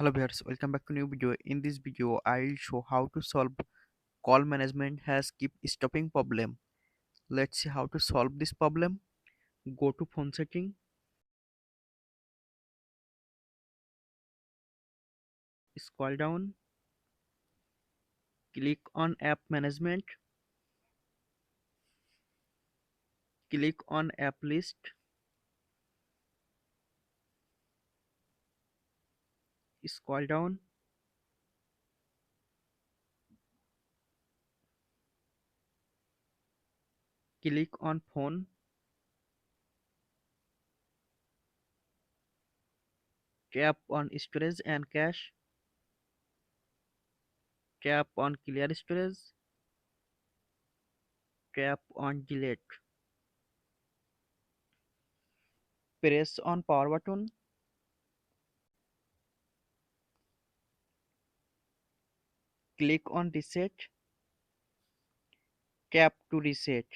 Hello viewers, welcome back to new video. In this video, I'll show how to solve call management has keep stopping problem. Let's see how to solve this problem. Go to phone setting, scroll down, click on app management, click on app list, scroll down, click on phone, tap on storage and cache, tap on clear storage, tap on delete. Press on power button, click on reset, tap to reset.